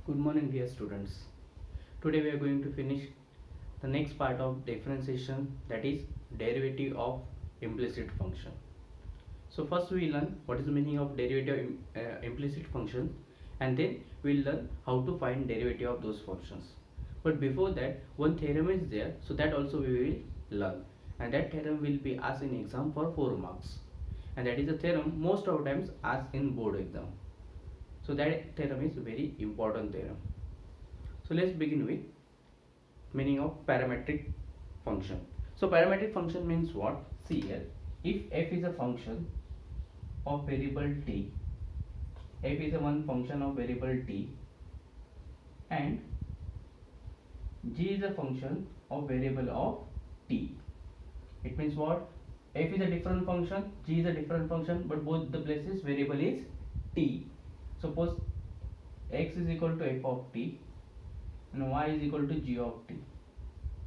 Good morning, dear students. Today we are going to finish the next part of differentiation, that is derivative of implicit function. So first we learn what is the meaning of derivative implicit function, and then we'll learn how to find derivative of those functions. But before that, one theorem is there, so that also we will learn, and that theorem will be asked in exam for 4 marks, and that is a theorem most of times asked in board exam. So that theorem is very important theorem. So let's begin with meaning of parametric function. So parametric function means what? See here, if f is a function of variable t, f is a one function of variable t, and g is a function of variable of t. It means what? F is a different function, g is a different function, but both the places variable is t. Suppose x is equal to f of t and y is equal to g of t,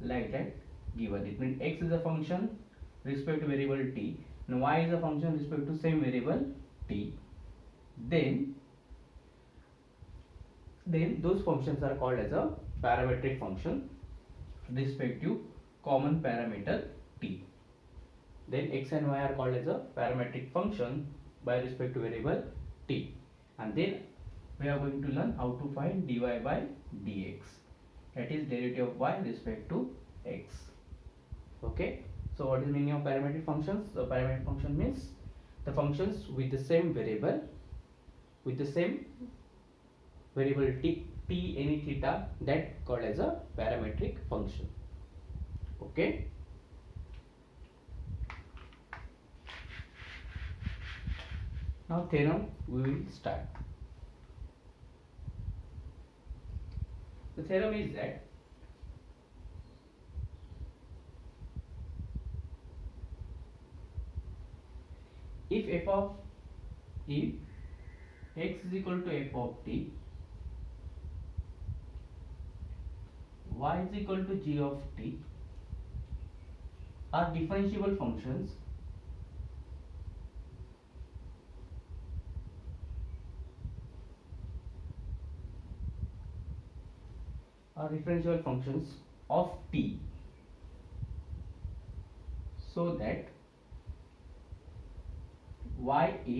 like that given. It means x is a function respect to variable t and y is a function respect to same variable t. Then those functions are called as a parametric function respect to common parameter t. Then x and y are called as a parametric function by respect to variable t. And then we are going to learn how to find dy by dx, that is derivative of y respect to x. Okay, so what is the meaning of parametric functions? So parametric function means the functions with the same variable t any theta, that called as a parametric function. Okay, now theorem we will start. The theorem is that if x is equal to f of t, y is equal to g of t are differentiable functions, of t, so that y is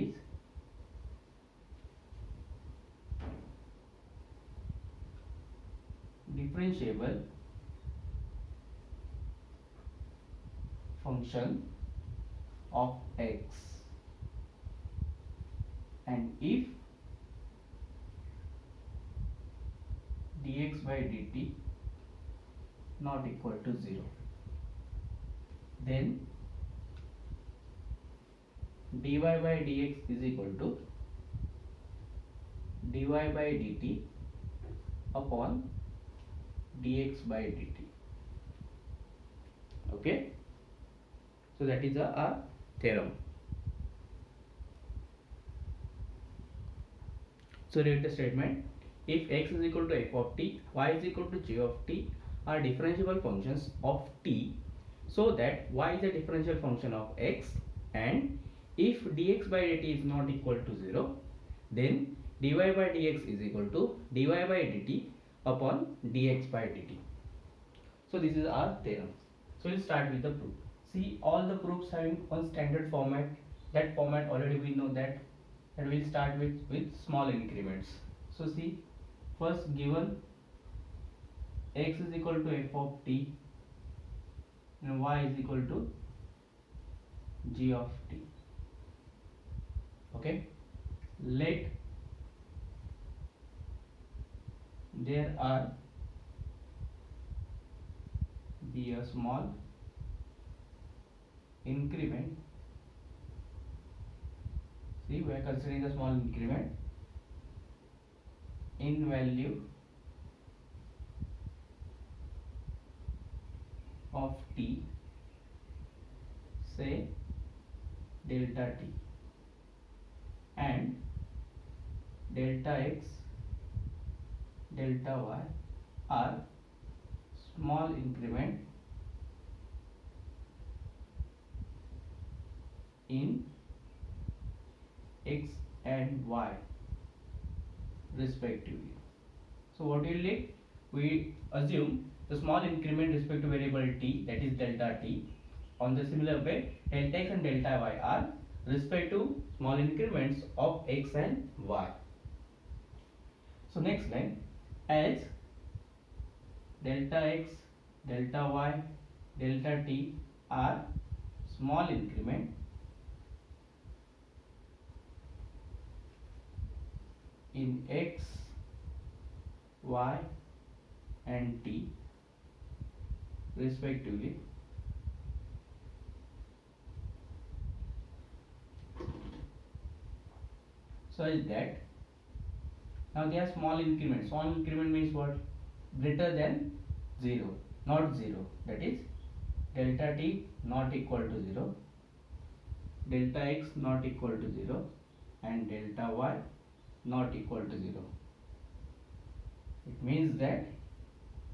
differentiable function of x, and if dx by dt not equal to 0, then dy by dx is equal to dy by dt upon dx by dt. Okay, so that is our theorem. So read the statement. If x is equal to f of t, y is equal to g of t are differentiable functions of t, so that y is a differential function of x, and if dx by dt is not equal to 0, then dy by dx is equal to dy by dt upon dx by dt. So this is our theorem. So we'll start with the proof. See, all the proofs having one standard format. That format already we know that, and we'll start with small increments. So see, first given x is equal to f of t and y is equal to g of t. Okay, let there are be a small increment. See, we are considering a small increment in value of t, say delta t, and delta x, delta y are small increment in x and y respectively. So what will it? We assume the small increment respect to variable t, that is delta t. On the similar way, delta x and delta y are respect to small increments of x and y. So next line, as delta x, delta y, delta t are small increment in x, y and t respectively, so is that now they are small increments. Small increment means what? Greater than 0, not 0, that is delta t not equal to 0, delta x not equal to 0 and delta y not equal to 0. It means that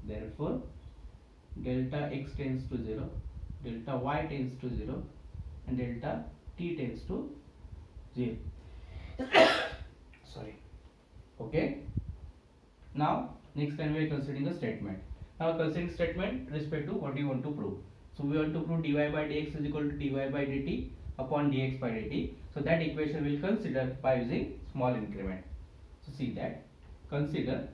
therefore delta x tends to 0, delta y tends to 0 and delta t tends to 0. Sorry. Okay. Now next time we are considering a statement. Now considering statement respect to what you want to prove. So we want to prove dy by dx is equal to dy by dt upon dx by dt. So that equation we will consider by using small increment. So see that, consider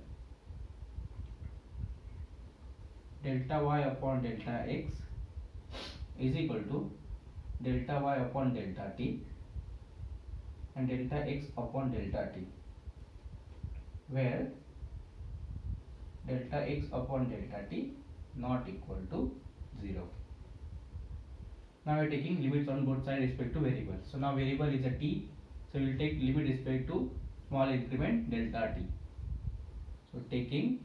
delta y upon delta x is equal to delta y upon delta t and delta x upon delta t, where delta x upon delta t not equal to 0. Now we are taking limits on both sides respect to variable. So now variable is a t, so we will take limit respect to small increment delta t. So taking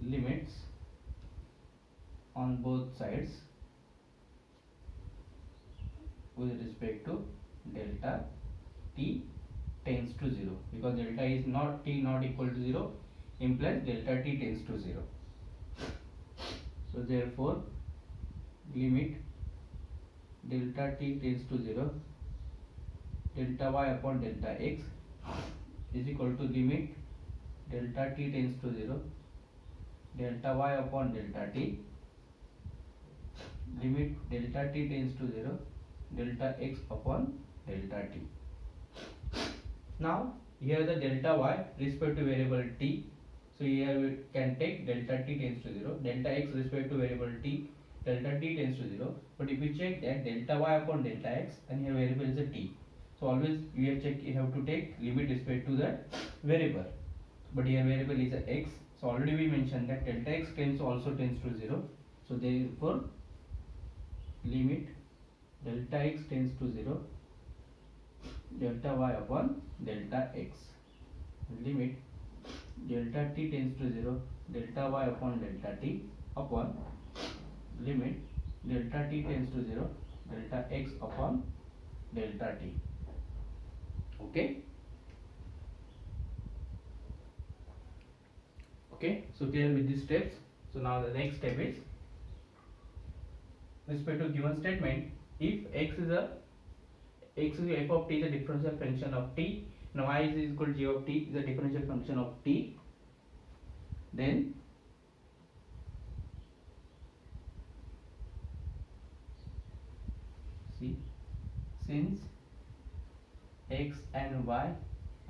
limits on both sides with respect to delta t tends to 0, because delta is not t not equal to 0 implies delta t tends to 0. So therefore limit delta t tends to 0, delta y upon delta x is equal to limit delta t tends to 0, delta y upon delta t, limit delta t tends to 0, delta x upon delta t. Now here the delta y respect to variable t, so here we can take delta t tends to 0, delta x respect to variable t, delta t tends to 0. But if you check that delta y upon delta x, and here variable is a t, so always you have to take limit respect to the variable. But here variable is a x, so already we mentioned that delta x also tends to 0. So therefore limit delta x tends to 0, delta y upon delta x, limit delta t tends to 0, delta y upon delta t upon limit delta t tends to 0, delta x upon delta t. Okay. Okay, so clear with these steps. So now the next step is respect to given statement, if x is f of t is a differential function of t and y is equal to g of t is a differential function of t, then see, since x and y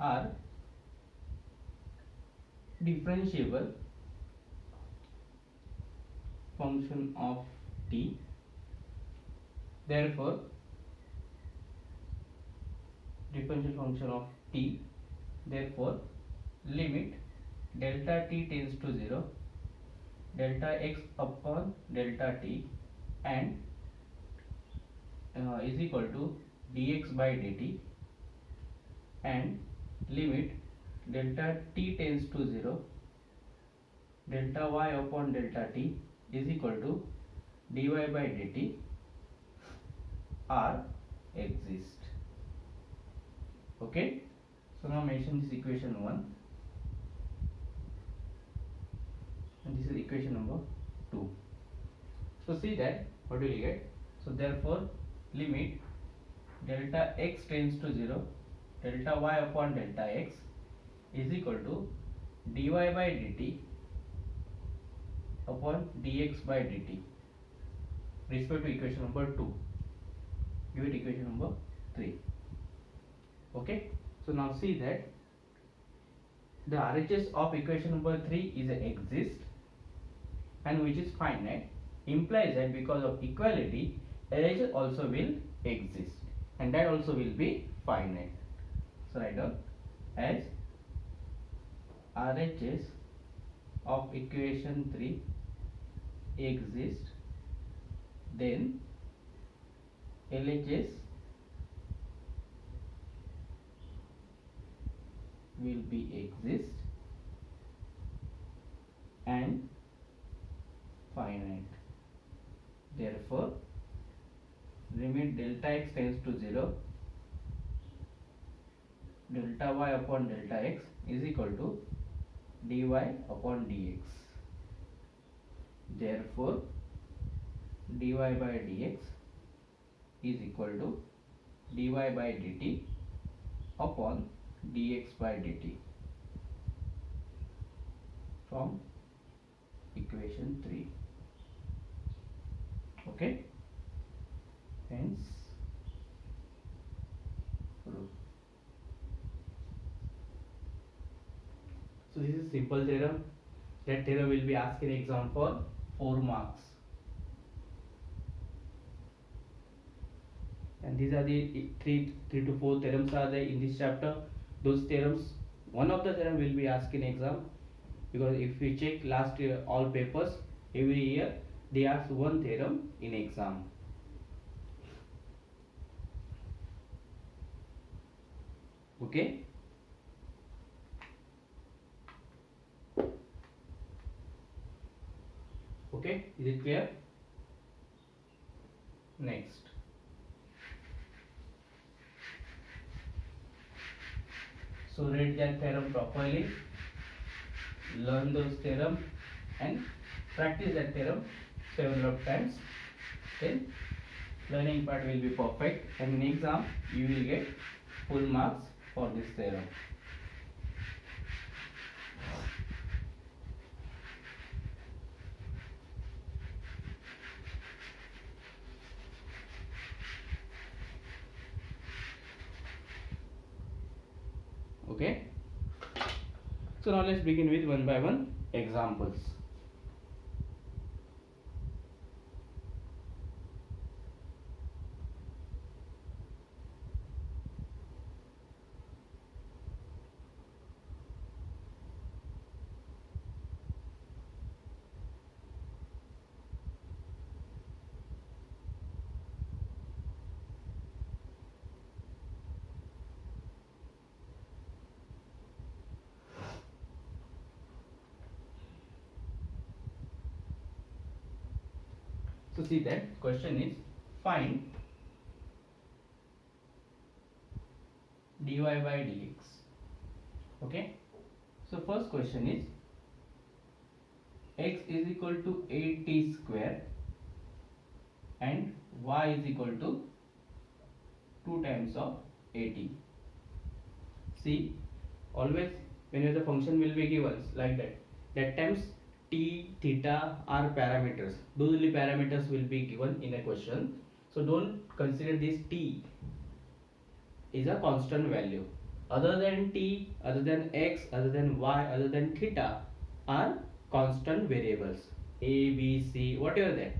are differentiable function of t, therefore differential function of t, therefore limit delta t tends to 0, delta x upon delta t and is equal to dx by dt, and limit delta t tends to 0, delta y upon delta t is equal to dy by dt are exist. Okay, so now mention this equation 1 and this is equation number 2. So see that what will you get? So therefore limit delta x tends to 0, delta y upon delta x is equal to dy by dt upon dx by dt respect to equation number 2. Give it equation number 3. Okay, so now see that the RHS of equation number 3 is a exist and which is finite, implies that because of equality LHS also will exist and that also will be finite. So write down as RHS of equation 3 exists, then LHS will be exist and finite. Therefore, limit delta x tends to 0, delta y upon delta x is equal to dy upon dx. Therefore, dy by dx is equal to dy by dt upon dx by dt from equation 3. Okay, hence proof. So this is simple theorem. That theorem will be asked in exam for 4 marks. And these are the 3 to 4 theorems are there in this chapter. Those theorems, one of the theorem will be asked in exam, because if we check last year all papers, every year they ask one theorem in exam. Okay. Okay, is it clear? Next. So read that theorem properly, learn those theorem and practice that theorem several of times. Then learning part will be perfect and in exam you will get full marks for this theorem. Okay, so now let's begin with one by one examples. So see that question is find dy by dx. Okay, so first question is x is equal to 8t square and y is equal to 2 times of 80. See, always whenever the function will be given like that times t, theta are parameters. Those only parameters will be given in a question. So don't consider this t is a constant value. Other than t, other than x, other than y, other than theta are constant variables. A, B, C, whatever that.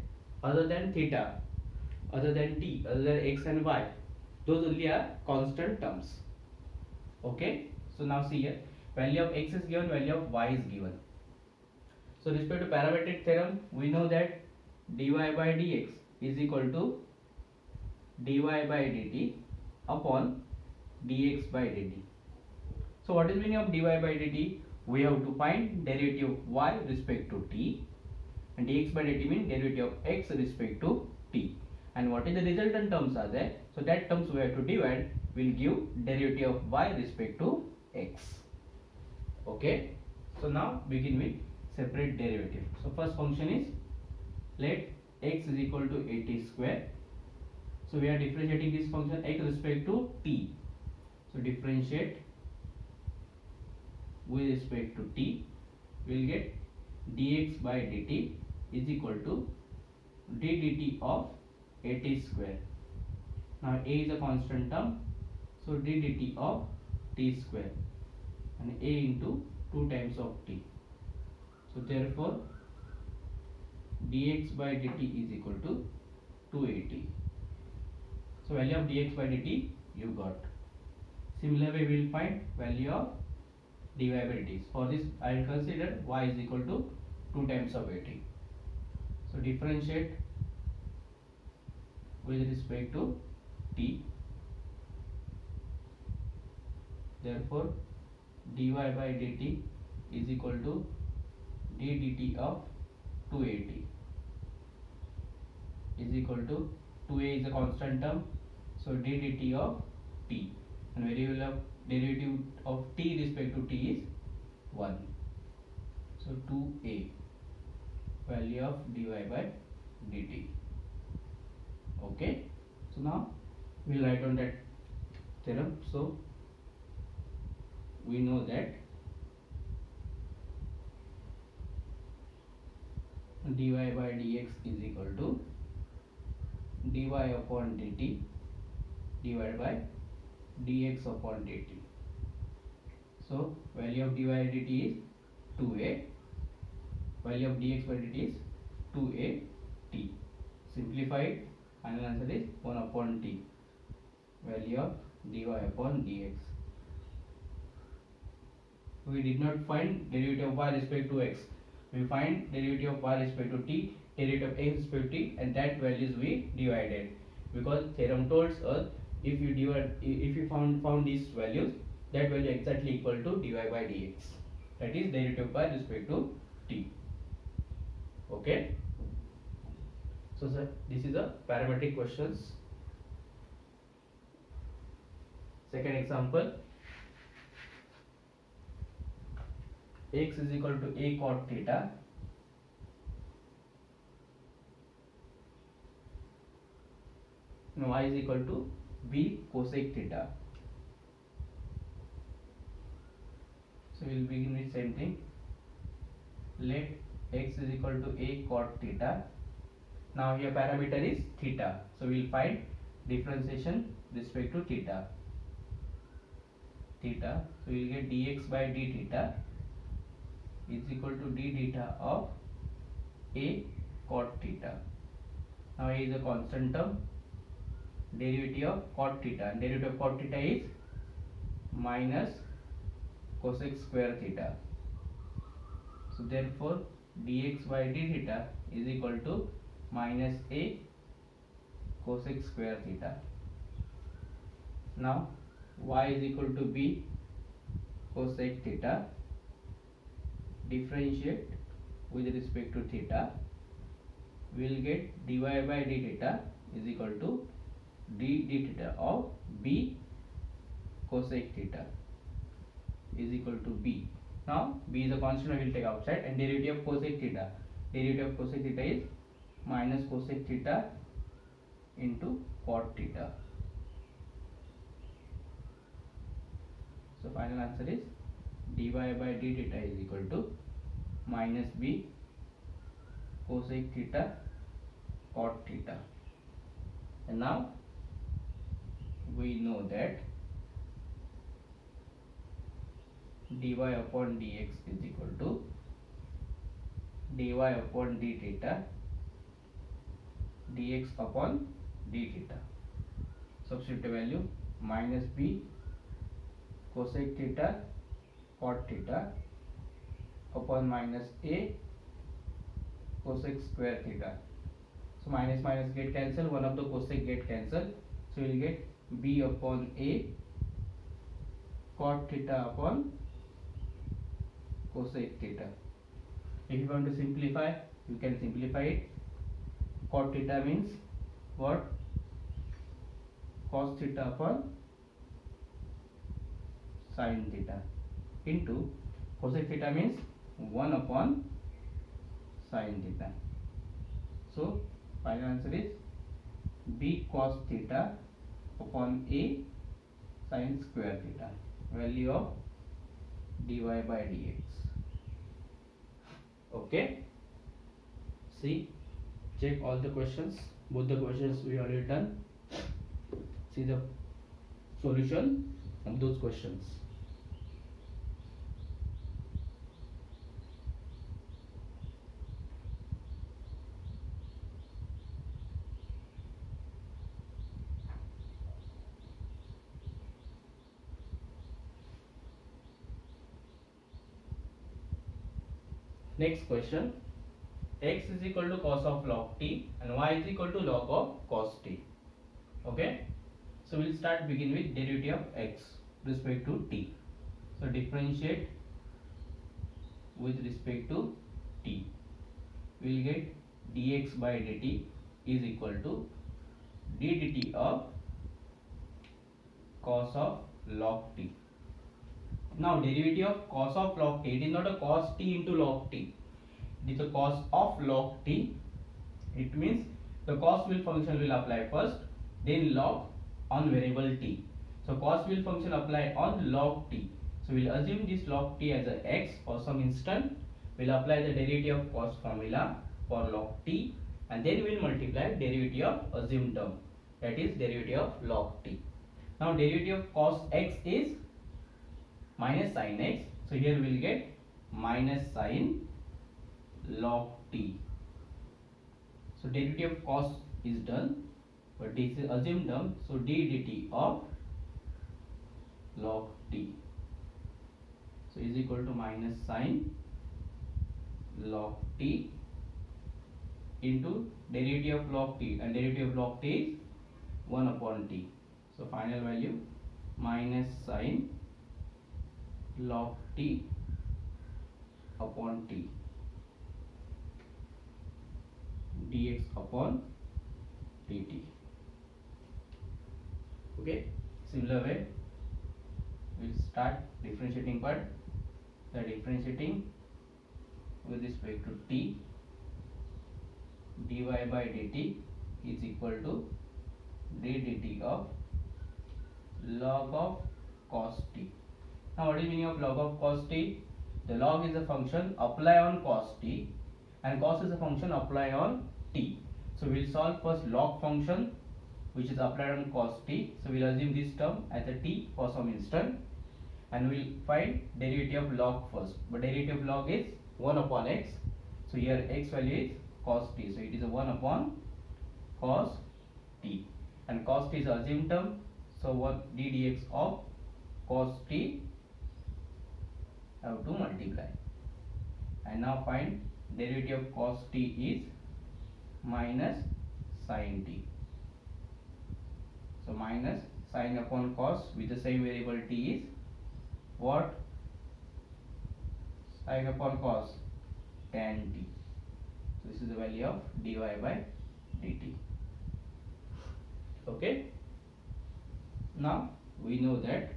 Other than theta, other than t, other than x and y, those only are constant terms. Okay, so now see here, value of x is given, value of y is given. So respect to parametric theorem, we know that dy by dx is equal to dy by dt upon dx by dt. So what is the meaning of dy by dt? We have to find derivative of y respect to t, and dx by dt means derivative of x respect to t. And what is the resultant terms are there? So that terms we have to divide, will give derivative of y respect to x. Okay, so now begin with separate derivative. So first function is, let x is equal to 80 square. So we are differentiating this function x respect to t. So differentiate with respect to t, we will get dx by dt is equal to d dt of at square. Now a is a constant term, so d dt of t square, and a into 2 times of t. So therefore dx by dt is equal to 280. So value of dx by dt you got. Similar way we will find value of dy by dt. For this I will consider y is equal to 2 times of 80. So differentiate with respect to t. Therefore dy by dt is equal to d dt of 280 is equal to 2a is a constant term, so d dt of t, and variable of derivative of t respect to t is 1. So 2a value of dy by dt. Okay, so now we will write on that theorem. So we know that dy by dx is equal to dy upon dt divided by dx upon dt. So value of dy by dt is 2a, value of dx by dt is 2a t. Simplified, final answer is 1 upon t, value of dy upon dx. We did not find derivative of y respect to x. We find derivative of y respect to t, derivative of x respect to t, and that values we divided, because theorem told us if you found these values, that value exactly equal to dy by dx, that is derivative by respect to t. Okay, so sir, this is a parametric questions. Second example, x is equal to a cot theta and y is equal to b cosec theta. So we will begin with same thing. Let x is equal to a cot theta. Now here parameter is theta, so we will find differentiation respect to theta. So we will get dx by d theta is equal to d theta of a cot theta. Now a is a constant term, derivative of cot theta, and derivative of cot theta is minus cosec square theta. So therefore dx by d theta is equal to minus a cosec square theta. Now y is equal to b cosec theta. Differentiate with respect to theta, we will get dy by d theta is equal to d theta of b cosec theta is equal to b. Now b is a constant, we will take outside, and derivative of cosec theta. Derivative of cosec theta is minus cosec theta into cot theta. So final answer is dy by d theta is equal to minus b cosec theta cot theta. And now we know that dy upon dx is equal to dy upon d theta dx upon d theta. Substitute the value, minus b cosec theta cot theta upon minus a cosec square theta. So minus minus get cancel, one of the cosec get cancel, so we will get b upon a cot theta upon cosec theta. If you want to simplify, you can simplify it. Cot theta means what? Cos theta upon sin theta into cosec theta means 1 upon sin theta. So final answer is b cos theta upon a sin square theta. Value of dy by dx. Okay, see, check all the questions, both the questions we already done. See the solution of those questions. Next question, x is equal to cos of log t and y is equal to log of cos t. Okay, so we'll start begin with derivative of x respect to t. So differentiate with respect to t. We'll get dx by dt is equal to d dt of cos of log t. Now derivative of cos of log t, it is not a cos t into log t, it is a cos of log t. It means the cos will function will apply first, then log on variable t. So cos will function apply on log t. So we'll assume this log t as a x for some instant. We'll apply the derivative of cos formula for log t, and then we'll multiply derivative of assumed term, that is derivative of log t. Now derivative of cos x is minus sin x. So here we will get minus sin log t. So derivative of cos is done, but this is assumed term. So d dt of log t, so is equal to minus sin log t into derivative of log t, and derivative of log t is 1 upon t. So final value minus sin log t upon t dx upon dt. Okay, similar way we'll start differentiating part. The differentiating with respect to t, dy by dt is equal to d dt of log of cos t. Now what is meaning of log of cos t? The log is a function apply on cos t, and cos is a function apply on t. So we'll solve first log function which is applied on cos t. So we'll assume this term as a t for some instant, and we'll find derivative of log first. But derivative of log is 1 upon x. So here x value is cos t. So it is a 1 upon cos t, and cos t is assumed term. So what d dx of cos t have to multiply, and now find derivative of cos t is minus sin t. So minus sin upon cos with the same variable t is what? Sin upon cos tan t. So this is the value of dy by dt. Okay, now we know that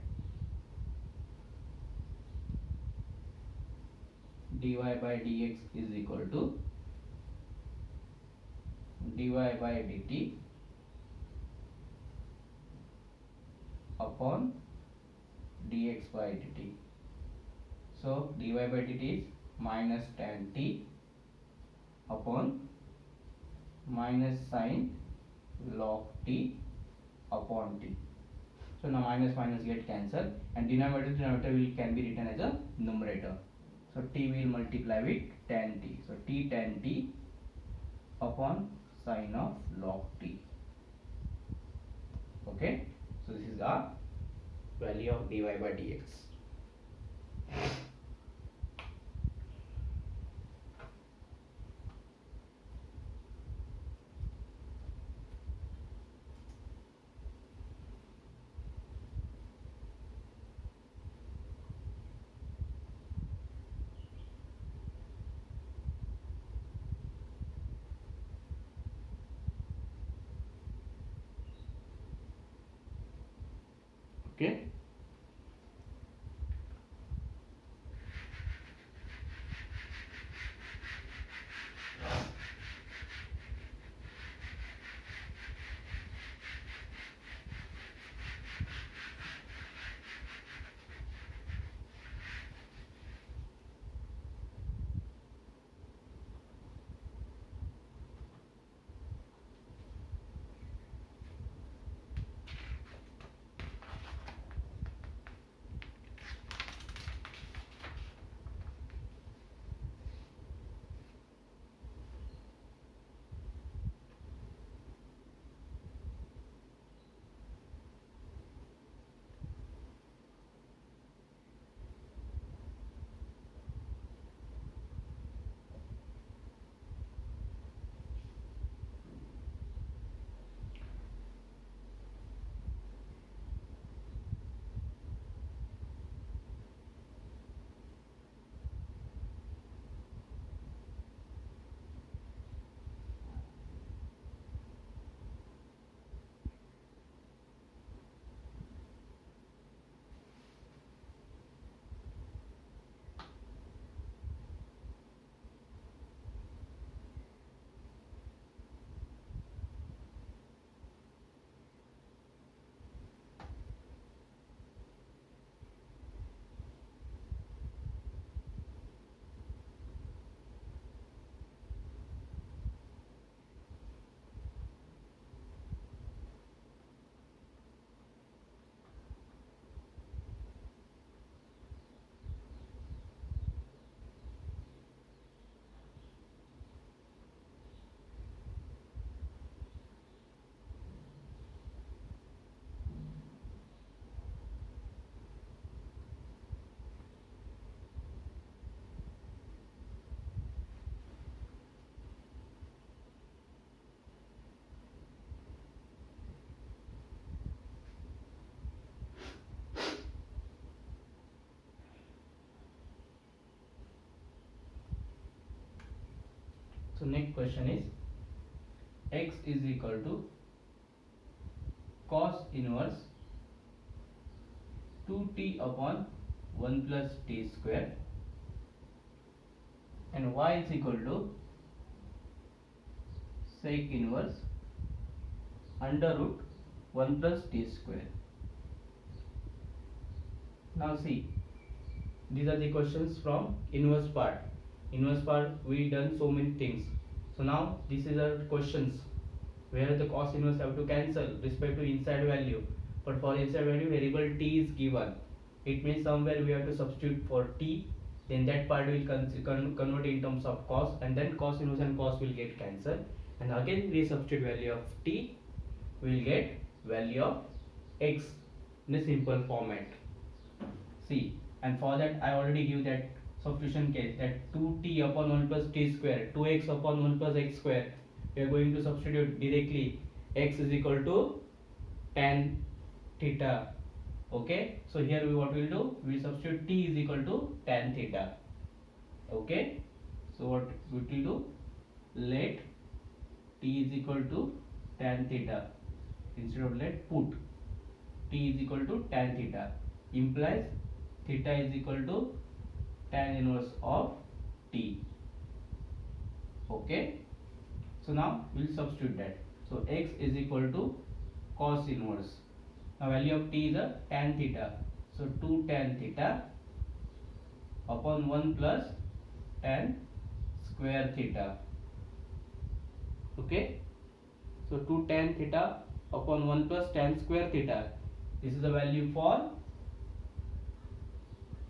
dy by dx is equal to dy by dt upon dx by dt. So dy by dt is minus tan t upon minus sin log t upon t. So now minus minus get cancelled, and denominator will can be written as a numerator. So t will multiply with tan t. So t tan t upon sin of log t. Okay, so this is our value of dy by dx. Okay. So next question is x is equal to cos inverse 2t upon 1 plus t square, and y is equal to sec inverse under root 1 plus t square. Now see, these are the questions from inverse part. Inverse part we done so many things. So now this is our questions where the cos inverse have to cancel respect to inside value, but for inside value variable t is given. It means somewhere we have to substitute for t, then that part will convert in terms of cos, and then cos inverse and cos will get cancelled, and again we substitute value of t, we will get value of x in a simple format. See, and for that I already give that substitution case, that 2t upon 1 plus t square, 2x upon 1 plus x square. We are going to substitute directly x is equal to tan theta. Okay, so here we what we will do, we substitute t is equal to tan theta. Okay, so what we will do, let t is equal to tan theta, instead of let put t is equal to tan theta, implies theta is equal to tan inverse of t. Okay, so now we will substitute that. So x is equal to cos inverse. Now value of t is a tan theta. So 2 tan theta upon 1 plus tan square theta. Okay, so 2 tan theta upon 1 plus tan square theta. This is the value for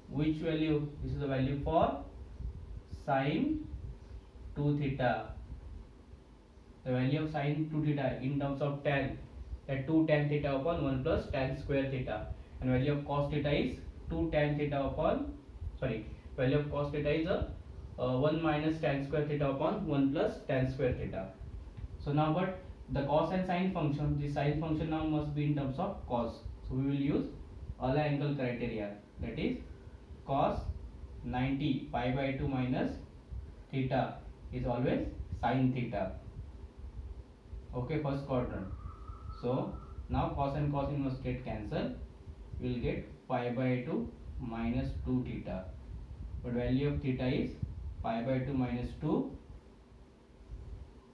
which value? This is the value for sine 2 theta. The value of sine 2 theta in terms of tan, that 2 tan theta upon 1 plus tan square theta, and value of cos theta is 2 tan theta upon, value of cos theta is 1 minus tan square theta upon 1 plus tan square theta. So now but the cos and sine function, the sine function now must be in terms of cos. So we will use Euler angle criteria, that is cos 90 pi by 2 minus theta is always sine theta. Okay, first quadrant. So now cos and cos inverse get cancelled, we will get pi by 2 minus 2 theta, but value of theta is pi by 2 minus 2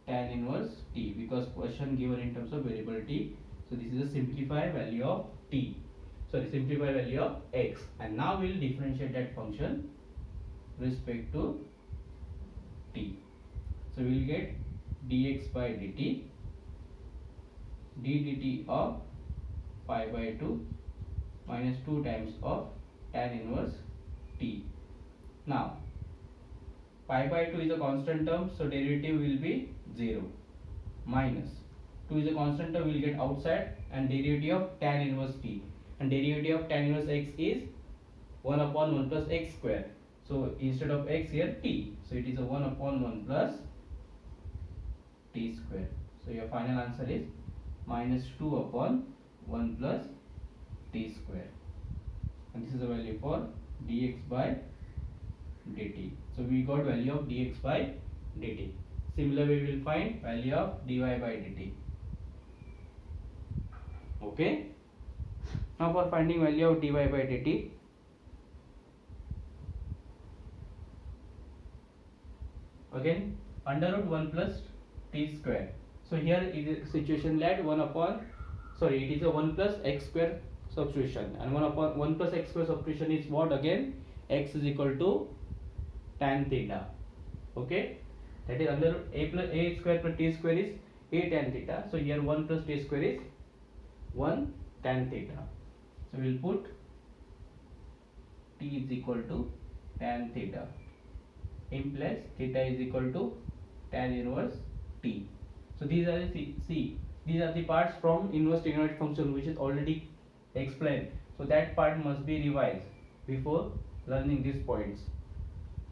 tan inverse t, because question given in terms of variable t. So this is a simplified value of t, sorry, simplified value of x, and now we will differentiate that function respect to t. So we will get dx by dt ddt of pi by 2 minus 2 times of tan inverse t. Now pi by 2 is a constant term, so derivative will be 0, minus 2 is a constant term, we will get outside, and derivative of tan inverse t, and derivative of tan inverse x is 1 upon 1 plus x square. So instead of x here t, so it is a 1 upon 1 plus t square. So your final answer is minus 2 upon 1 plus t square, and this is the value for dx by dt. So we got value of dx by dt. Similarly we will find value of dy by dt. Okay, now for finding value of dy by dt, again under root 1 plus t square. So here it is situation that 1 upon, sorry, it is a 1 plus x square substitution, and 1 upon 1 plus x square substitution is what? Again x is equal to tan theta. Okay, that is under a plus a square plus t square is a tan theta. So here 1 plus t square is 1 tan theta. So we will put t is equal to tan theta, implies theta is equal to tan inverse t. So these are the these are the parts from inverse trigonometric function which is already explained. So that part must be revised before learning these points.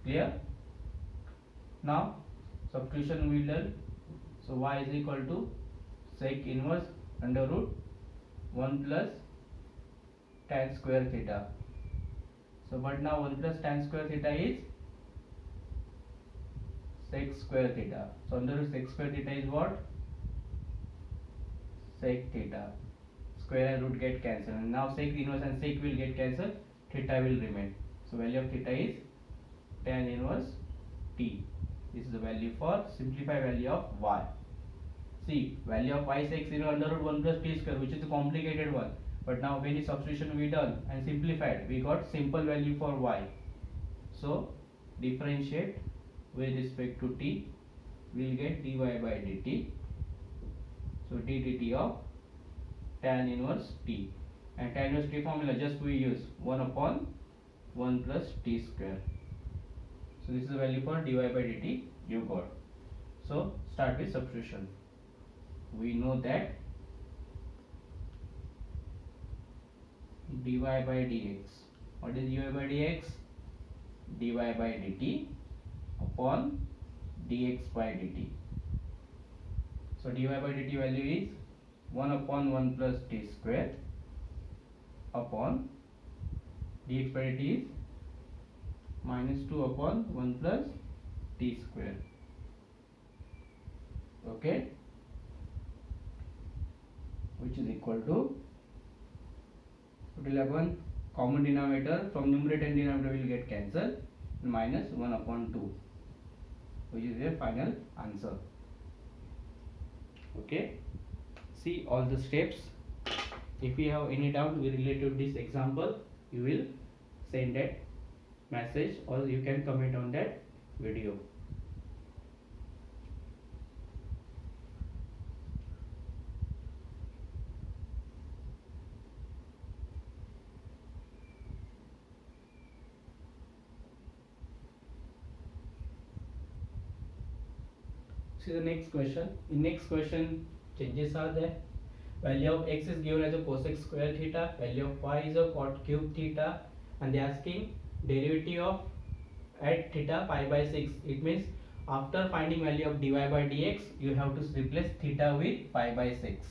Clear? Now substitution we will learn. So y is equal to sec inverse under root 1 plus tan square theta. So but now 1 plus tan square theta is sec square theta. So under root sec square theta is what? Sec theta. Square and root get cancelled. And now sec inverse and sec will get cancelled. Theta will remain. So value of theta is tan inverse t. This is the value for simplified value of y. See, value of y sec 0 under root 1 plus t square, which is a complicated one. But now when the substitution we done and simplified, we got simple value for y. So differentiate with respect to t, we will get dy by dt. So d dt of tan inverse t. And tan inverse t formula just we use 1 upon 1 plus t square. So this is the value for dy by dt you got. So start with substitution. We know that dy by dx. What is dy by dx? Dy by dt upon dx by dt. So dy by dt value is 1 upon 1 plus t square upon dx by dt is minus 2 upon 1 plus t square. Okay, which is equal to, it will have one common denominator, from numerator and denominator will get cancelled, minus 1 upon 2, which is their final answer. Okay, see all the steps. If you have any doubt related to this example, you will send that message or you can comment on that video. See the next question. In next question, changes are there. Value of x is given as a cosec square theta. Value of y is a cot cube theta, and they are asking derivative of at theta pi by 6. It means after finding value of dy by dx, you have to replace theta with pi by 6.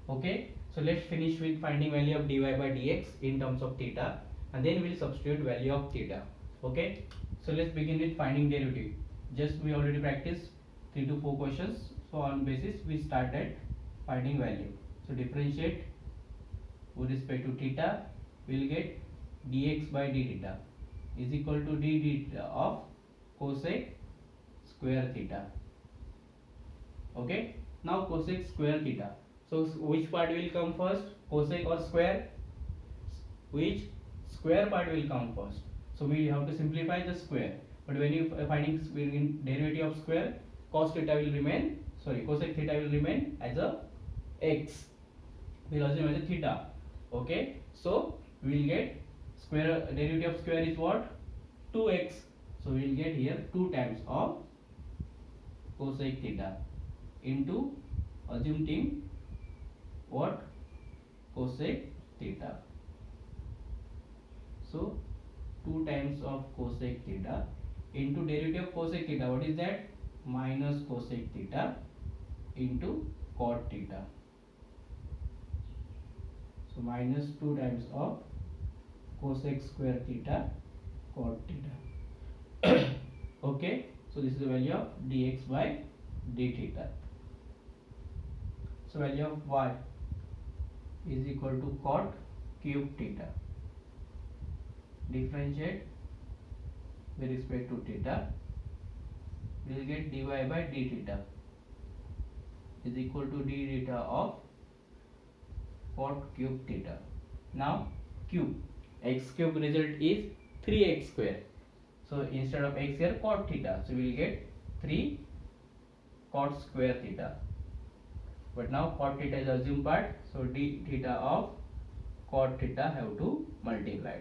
Okay. So let's finish with finding value of dy by dx in terms of theta, and then we'll substitute value of theta. Okay. So let's begin with finding derivative. Just we already practiced 3 to 4 questions. So on basis we started finding value. So differentiate with respect to theta, we will get dx by d theta is equal to d theta of cosec square theta. Okay. Now cosec square theta. So which part will come first, cosec or square? Which square part will come first? So we have to simplify the square. But when you finding derivative of square, cos theta will remain, cosec theta will remain as a x. We will assume as a theta. Okay. So we will get square, derivative of square is what? 2x. So we will get here 2 times of cosec theta into assuming what? Cosec theta. So 2 times of cosec theta into derivative of cosec theta. What is that? Minus cosec theta into cot theta. So minus 2 times of cosec square theta cot theta. Okay. So this is the value of dx by d theta. So value of y is equal to cot cube theta. Differentiate with respect to theta, we will get dy by d theta is equal to d theta of cot cube theta. Now cube, x cube result is 3x square. So instead of x here, cot theta. So we will get 3 cot square theta. But now cot theta is assumed part. So d theta of cot theta have to multiply.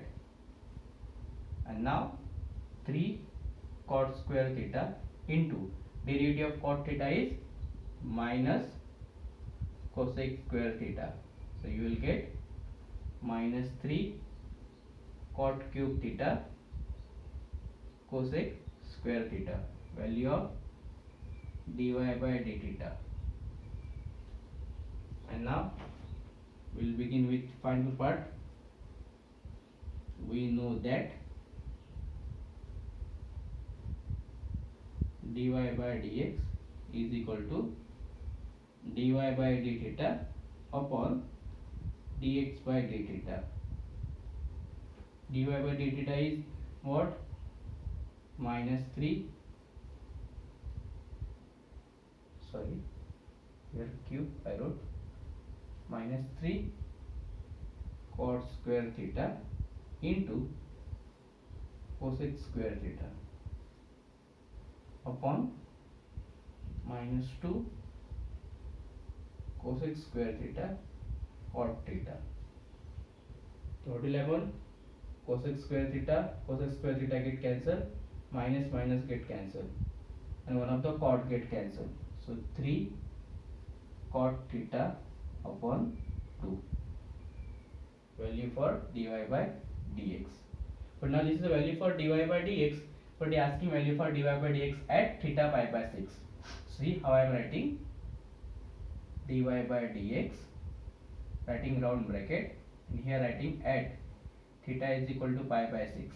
And now 3 cot square theta into derivative of cot theta is minus cosec square theta. So you will get minus 3 cot cube theta cosec square theta, value of dy by d theta. And now we will begin with final part. We know that dy by dx is equal to dy by d theta upon dx by d theta. dy by d theta is what? Minus 3, sorry, here cube I wrote, minus 3 cot square theta into cosec square theta upon minus 2 cosec square theta cot theta. So what will happen? Cosec square theta get cancelled, minus minus get cancelled, and one of the cot get cancelled. So 3 cot theta upon 2, value for dy by dx. But now this is the value for dy by dx, but they are asking value for dy by dx at theta pi by 6. See how I am writing? Dy by dx, writing round bracket, and here writing at theta is equal to pi by 6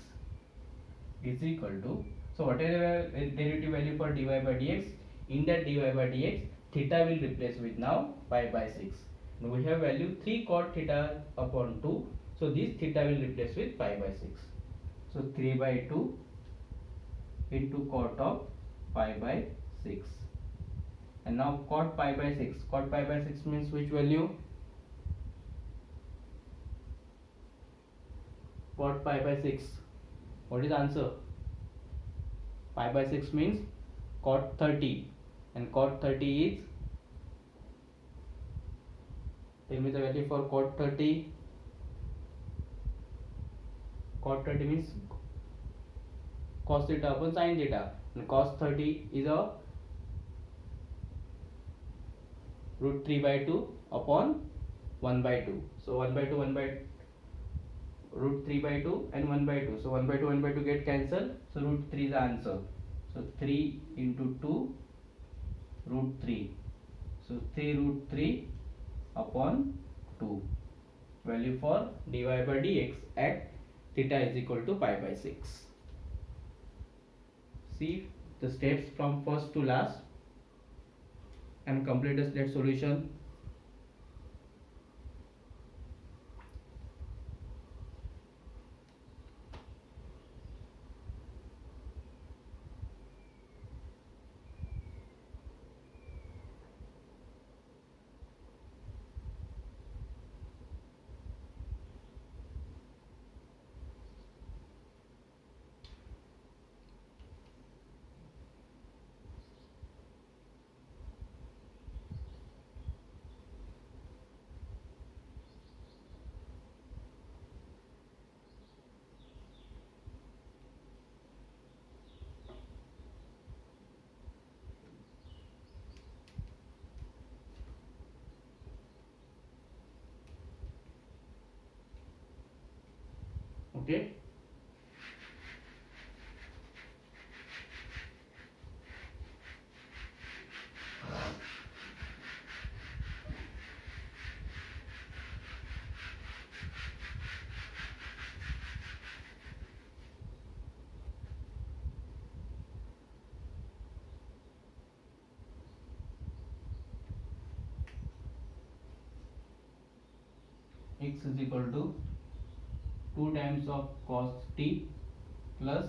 is equal to, so whatever derivative value for dy by dx, in that dy by dx theta will replace with now pi by 6. Now we have value 3 cot theta upon 2, so this theta will replace with pi by 6. So 3 by 2 into cot of pi by 6. And now cot pi by 6. Cot pi by 6 means which value? Cot pi by 6. What is the answer? Pi by 6 means cot 30. And cot 30 is, tell me the value for cot 30. Cot 30 means cos theta upon sin theta, and cos 30 is a root 3 by 2 upon 1 by 2. So 1 by 2, 1 by root 3 by 2 and 1 by 2. So 1 by 2, 1 by 2 get cancelled. So root 3 is the answer. So 3 into 2 root 3. So 3 root 3 upon 2. Value for dy by dx at theta is equal to pi by 6. See the steps from first to last and complete that solution. Okay. X is equal to 2 times of cos t plus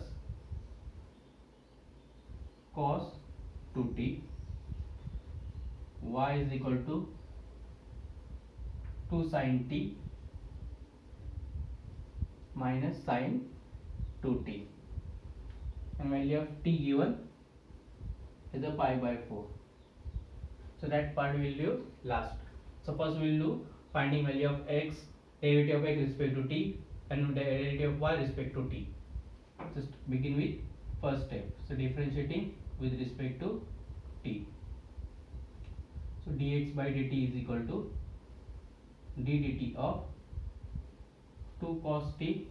cos 2t. Y is equal to 2 sin t minus sin 2t, and value of t given is a pi by 4. So that part we will do last. So first we will do finding value of x, derivative of x respect to t, and derivative of y respect to t. Just begin with first step. So differentiating with respect to t. So dx by dt is equal to d dt of 2 cos t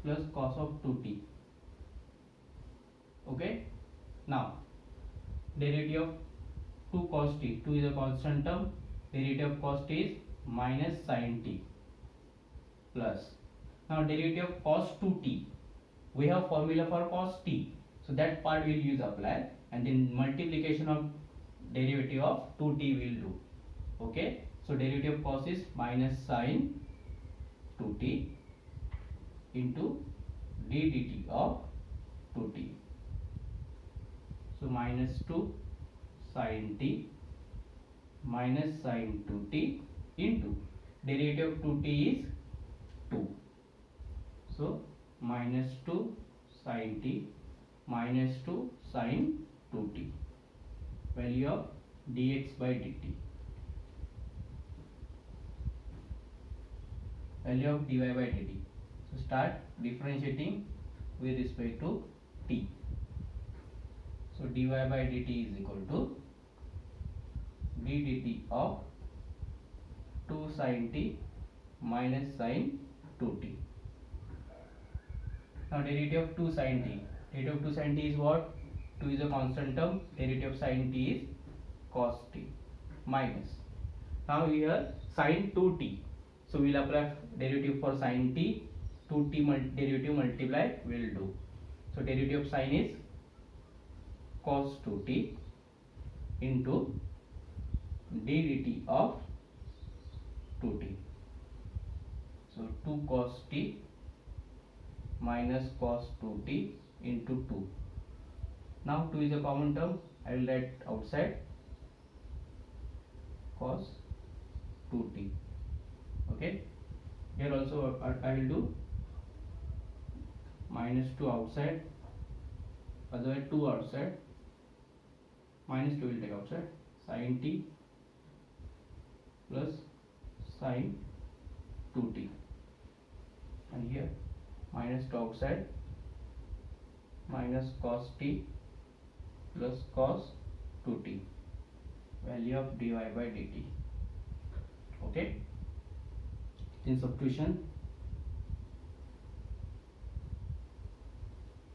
plus cos of 2t. Okay. Now derivative of 2 cos t, 2 is a constant term, derivative of cos t is minus sin t plus, now derivative of cos 2t, we have formula for cos t, So that part we'll use apply, and then multiplication of derivative of 2t will do. Okay, so derivative of cos is minus sine 2t into d dt of 2t. So minus 2 sine t minus sine 2t into derivative of 2t is 2. So minus 2 sine t minus 2 sine 2t, value of dx by dt, value of dy by dt. So start differentiating with respect to t. So dy by dt is equal to d dt of 2 sine t minus sine 2t. Now derivative of 2 sine t. Derivative of 2 sine t is what? 2 is a constant term. Derivative of sine t is cos t minus. Now here sine 2t. So we will apply derivative for sine t. 2t derivative multiply will do. So derivative of sine is cos 2t into d dt of 2t. So 2 cos t minus cos 2t into 2. Now 2 is a common term. I will write outside cos 2t. Okay. Here also I will do minus 2 outside, otherwise 2 outside, minus 2 will take outside, sin t plus sin 2t, and here minus 2 outside, minus cos t plus cos 2t, value of dy by dt. Okay, in substitution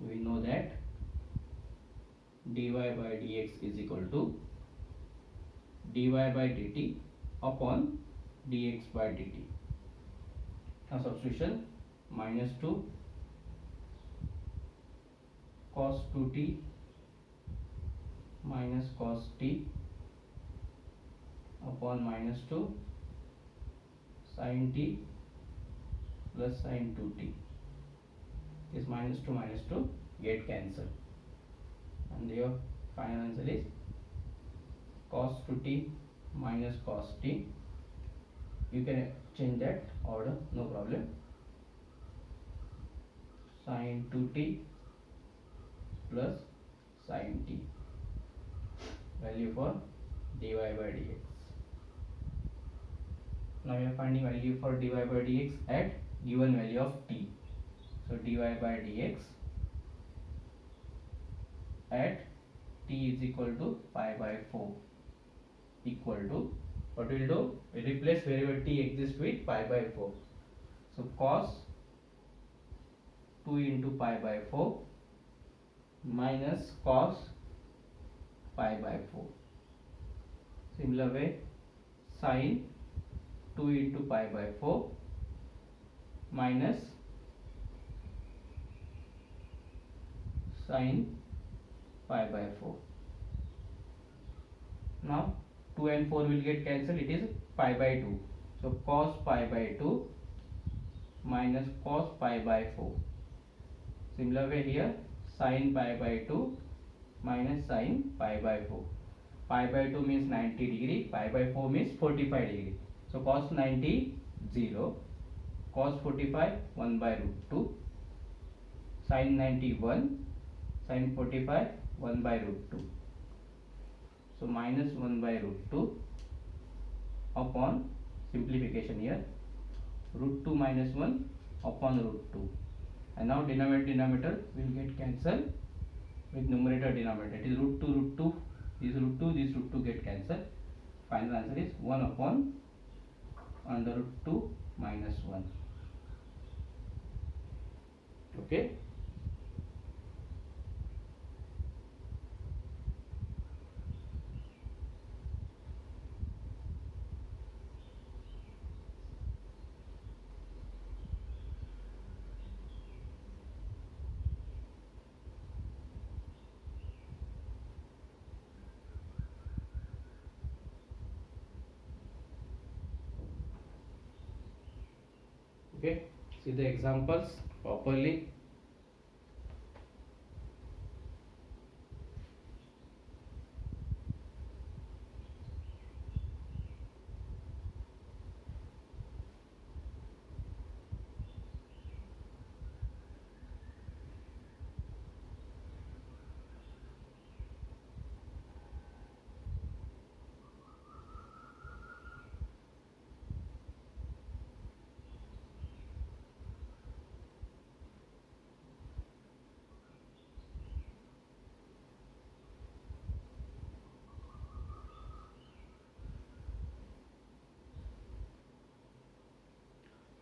we know that dy by dx is equal to dy by dt upon dx by dt. Now substitution, minus 2 cos 2t minus cos t upon minus 2 sin t plus sin 2t. This minus 2 get cancelled, and your final answer is cos 2t minus cos t. You can change that order, no problem. Sin 2t plus sin t, value for dy by dx. Now we are finding value for dy by dx at given value of t. So dy by dx at t is equal to pi by 4 equal to, what we will do, we replace wherever t exists with pi by 4. So cos 2 into pi by 4 minus cos pi by 4. Similar way, sin 2 into pi by 4 minus sin pi by 4. Now 2 and 4 will get cancelled, it is pi by 2. So cos pi by 2 minus cos pi by 4. Similar way here, sin pi by 2 minus sin pi by 4. Pi by 2 means 90 degree, pi by 4 means 45 degree. So cos 90 0, cos 45 1 by root 2, sin 90 1, sin 45 1 by root 2. So minus 1 by root 2 upon simplification here, root 2 minus 1 upon root 2. And now denominator will get cancelled with numerator denominator. It is root 2, this root 2, this root 2 get cancelled. Final answer is 1 upon under root 2 minus 1. Okay. Okay, see the examples properly.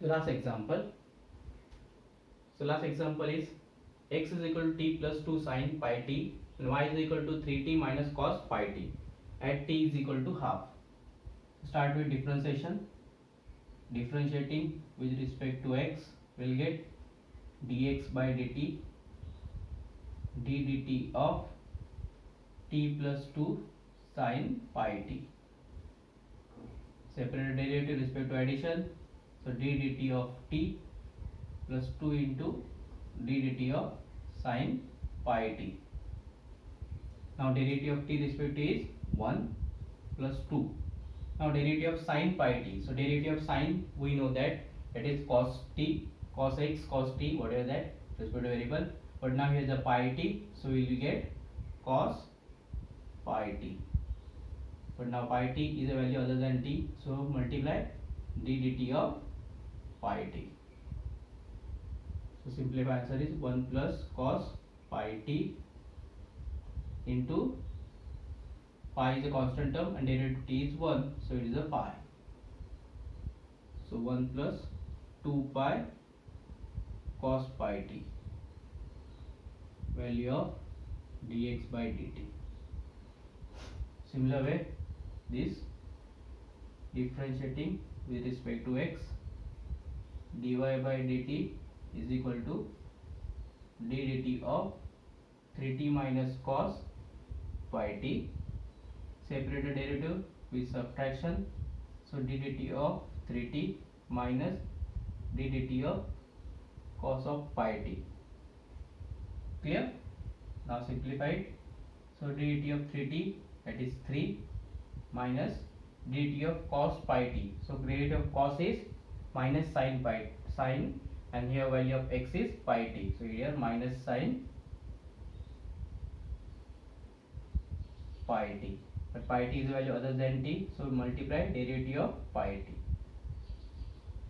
The last example. So last example is x is equal to t plus 2 sin pi t and y is equal to 3t minus cos pi t at t is equal to half. Start with differentiation. Differentiating with respect to x, will get dx by dt d dt of t plus 2 sin pi t. Separate derivative respect to addition, so d dt of t plus 2 into d dt of sin pi t. Now derivative of t respect to is 1 plus 2. Now derivative of sin pi t, so derivative of sin we know that is cos t, cos x, cos t, whatever that respect to variable, but now here is the pi t, so we will get cos pi t. But now pi t is a value other than t, so multiply d dt of pi t. So simplify answer is 1 plus cos pi t into pi is a constant term and derivative t is 1, so it is a pi. So 1 plus 2 pi cos pi t, value of dx by dt. Similar way, this differentiating with respect to x, dy by dt is equal to d dt of 3t minus cos pi t. Separated derivative with subtraction, so d dt of 3t minus d dt of cos of pi t. Clear? Now simplify it. So d dt of 3t, that is 3, minus d dt of cos pi t. So derivative of cos is minus sin pi, sin, and here value of x is pi t. So here minus sin pi t. But pi t is a value other than t, so we multiply derivative of pi t.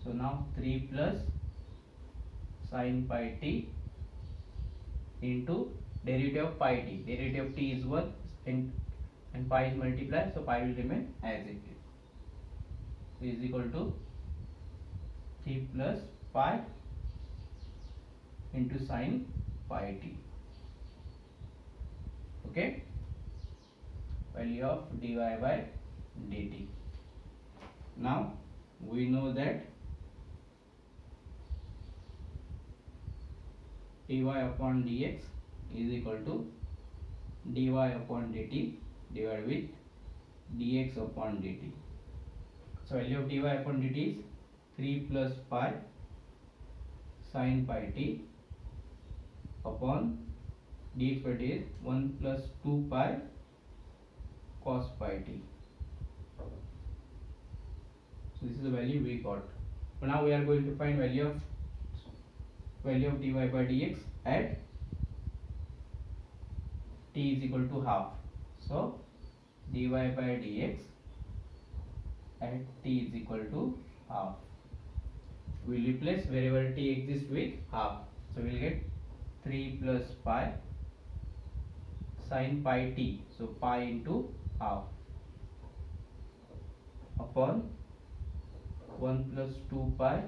So now 3 plus sin pi t into derivative of pi t. Derivative of t is 1 and pi is multiplied, so pi will remain as it is. So is equal to 3 plus pi into sin pi t. Okay, value of dy by dt. Now we know that dy upon dx is equal to dy upon dt divided with dx upon dt. So value of dy upon dt is 3 plus pi sin pi t upon dx by dt is 1 plus 2 pi cos pi t. So this is the value we got. So now we are going to find value of dy by dx at t is equal to half. So dy by dx at t is equal to half. We will replace wherever t exists with half. So we will get 3 plus pi sin pi t. So pi into half upon 1 plus 2 pi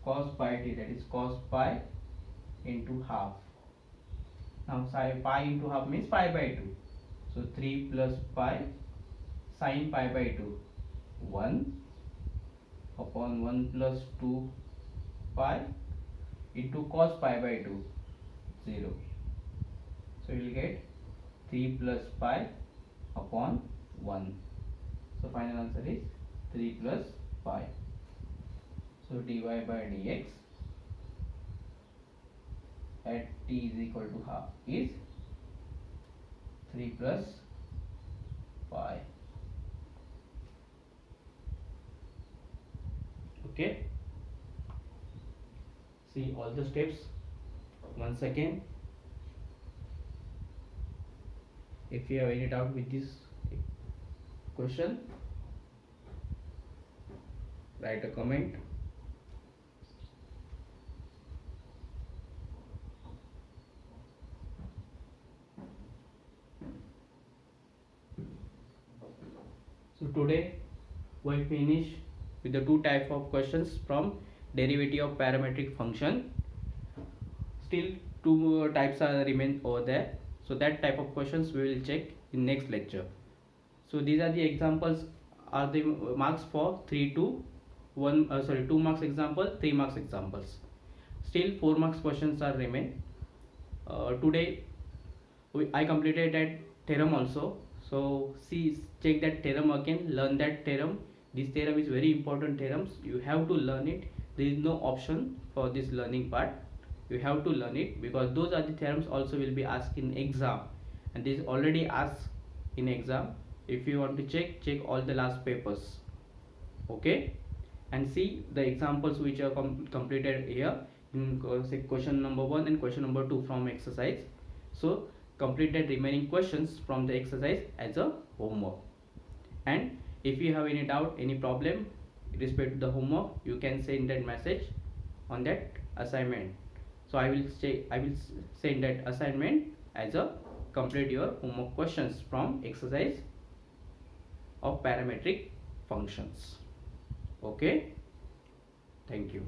cos pi t, that is cos pi into half. Now pi into half means pi by 2. So 3 plus pi sin pi by 2, 1 upon 1 plus 2 pi into cos pi by 2, 0. So you will get 3 plus pi upon 1. So final answer is 3 plus pi. So dy by dx at t is equal to half is 3 plus 5. Okay, see all the steps once again. If you have any doubt with this question, write a comment. So today we finish with the two type of questions from derivative of parametric function. Still two types are remain over there. So that type of questions we will check in next lecture. So these are the examples, are the marks for 3 to 2 marks example, 3 marks examples. Still 4 marks questions are remain. Today I completed that theorem also. So see, check that theorem again, learn that theorem. This theorem is very important theorems. You have to learn it. There is no option for this learning part. You have to learn it because those are the theorems also will be asked in exam, and this is already asked in exam. If you want to check all the last papers. Okay, and see the examples which are completed here in say question number 1 and question number 2 from exercise. So completed remaining questions from the exercise as a homework. And if you have any doubt, any problem with respect to the homework, you can send that message on that assignment. So I will send that assignment as a complete your homework questions from exercise of parametric functions. Okay, thank you.